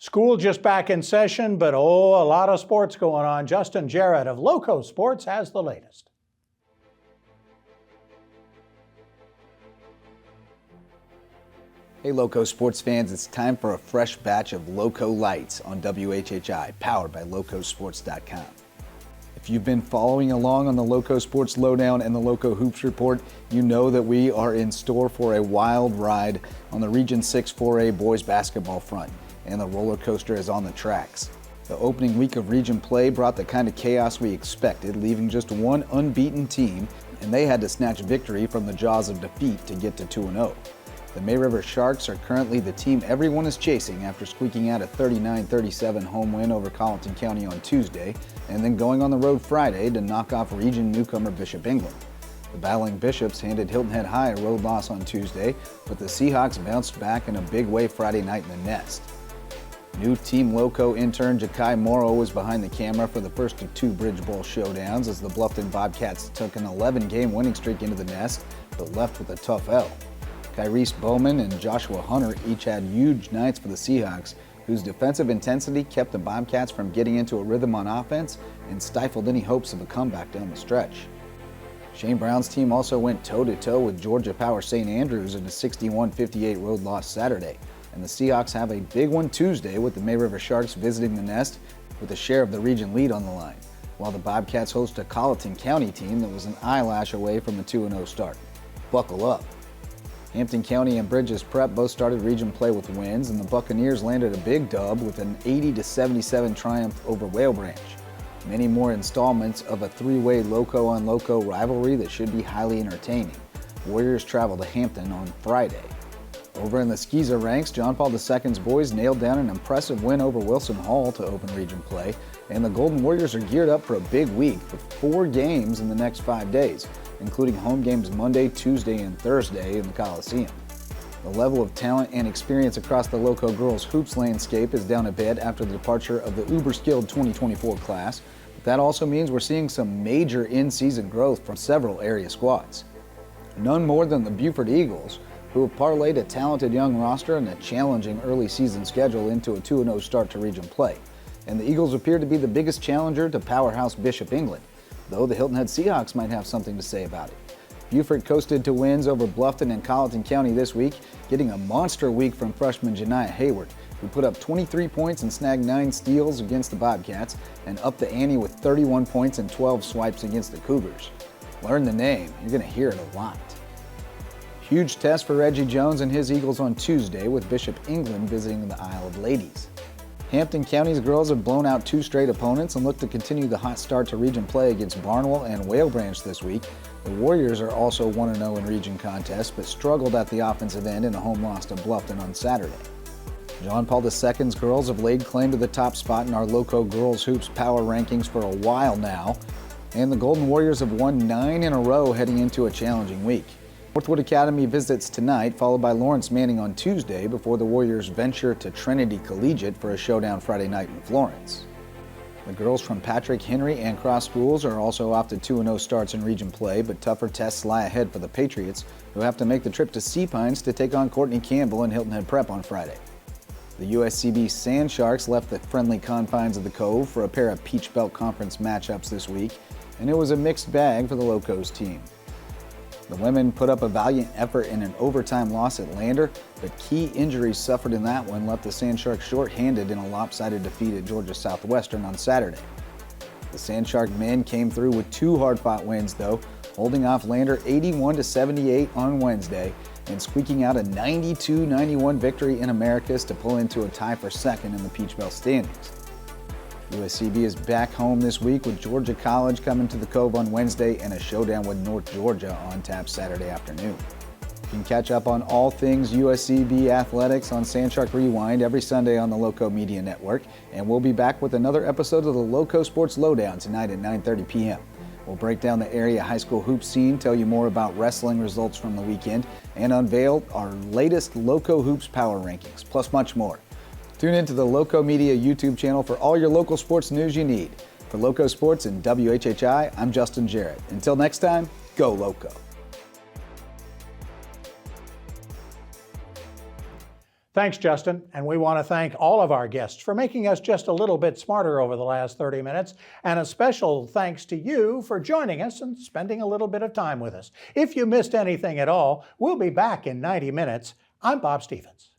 School just back in session, but a lot of sports going on. Justin Jarrett of Lowco Sports has the latest. Hey Lowco sports fans, it's time for a fresh batch of Lowco Lights on WHHI, powered by LowcoSports.com. If you've been following along on the Lowco Sports Lowdown and the Lowco Hoops Report, you know that we are in store for a wild ride on the Region 6 4A boys basketball front, and the roller coaster is on the tracks. The opening week of region play brought the kind of chaos we expected, leaving just one unbeaten team, and they had to snatch victory from the jaws of defeat to get to 2-0. The May River Sharks are currently the team everyone is chasing after squeaking out a 39-37 home win over Colleton County on Tuesday, and then going on the road Friday to knock off region newcomer Bishop England. The battling Bishops handed Hilton Head High a road loss on Tuesday, but the Seahawks bounced back in a big way Friday night in the Nest. New Team Lowco intern Jakii Morrow was behind the camera for the first of two Bridge Bowl showdowns as the Bluffton Bobcats took an 11-game winning streak into the Nest, but left with a tough L. Kyrice, Bowman, and Joshua Hunter each had huge nights for the Seahawks, whose defensive intensity kept the Bobcats from getting into a rhythm on offense and stifled any hopes of a comeback down the stretch. Chane Brown's team also went toe-to-toe with Georgia Power St. Andrews in a 61-58 road loss Saturday, and the Seahawks have a big one Tuesday with the May River Sharks visiting the Nest with a share of the region lead on the line, while the Bobcats host a Colleton County team that was an eyelash away from a 2-0 start. Buckle up. Hampton County and Bridges Prep both started region play with wins, and the Buccaneers landed a big dub with an 80-77 triumph over Whale Branch. Many more installments of a three-way Lowco-on-Lowco rivalry that should be highly entertaining. Warriors travel to Hampton on Friday. Over in the Skeezer ranks, John Paul II's boys nailed down an impressive win over Wilson Hall to open region play, and the Golden Warriors are geared up for a big week with 4 games in the next 5 days, including home games Monday, Tuesday, and Thursday in the Coliseum. The level of talent and experience across the Lowco girls hoops landscape is down a bit after the departure of the uber-skilled 2024 class, but that also means we're seeing some major in-season growth from several area squads. None more than the Buford Eagles, who have parlayed a talented young roster and a challenging early season schedule into a 2-0 start to region play. And the Eagles appear to be the biggest challenger to powerhouse Bishop England, though the Hilton Head Seahawks might have something to say about it. Buford coasted to wins over Bluffton and Colleton County this week, getting a monster week from freshman Janiah Hayward, who put up 23 points and snagged 9 steals against the Bobcats, and upped the ante with 31 points and 12 swipes against the Cougars. Learn the name, you're going to hear it a lot. Huge test for Reggie Jones and his Eagles on Tuesday with Bishop England visiting the Isle of Ladies. Hampton County's girls have blown out 2 straight opponents and look to continue the hot start to region play against Barnwell and Whale Branch this week. The Warriors are also 1-0 in region contests, but struggled at the offensive end in a home loss to Bluffton on Saturday. John Paul II's girls have laid claim to the top spot in our Lowco Girls Hoops power rankings for a while now, and the Golden Warriors have won 9 in a row heading into a challenging week. Northwood Academy visits tonight, followed by Lawrence Manning on Tuesday before the Warriors venture to Trinity Collegiate for a showdown Friday night in Florence. The girls from Patrick, Henry, and Cross schools are also off to 2-0 starts in region play, but tougher tests lie ahead for the Patriots, who have to make the trip to Sea Pines to take on Courtney Campbell and Hilton Head Prep on Friday. The USCB Sand Sharks left the friendly confines of the Cove for a pair of Peach Belt Conference matchups this week, and it was a mixed bag for the Lowco's team. The women put up a valiant effort in an overtime loss at Lander, but key injuries suffered in that one left the Sand Sharks short-handed in a lopsided defeat at Georgia Southwestern on Saturday. The Sand Shark men came through with 2 hard-fought wins, though, holding off Lander 81-78 on Wednesday and squeaking out a 92-91 victory in Americus to pull into a tie for second in the Peach Belt standings. USCB is back home this week with Georgia College coming to the Cove on Wednesday and a showdown with North Georgia on tap Saturday afternoon. You can catch up on all things USCB athletics on Sandshark Rewind every Sunday on the Lowco Media Network, and we'll be back with another episode of the Lowco Sports Lowdown tonight at 9:30 p.m. We'll break down the area high school hoop scene, tell you more about wrestling results from the weekend, and unveil our latest Lowco Hoops power rankings, plus much more. Tune in to the Lowco Media YouTube channel for all your local sports news you need. For Lowco Sports and WHHI, I'm Justin Jarrett. Until next time, go Lowco. Thanks, Justin. And we want to thank all of our guests for making us just a little bit smarter over the last 30 minutes. And a special thanks to you for joining us and spending a little bit of time with us. If you missed anything at all, we'll be back in 90 minutes. I'm Bob Stevens.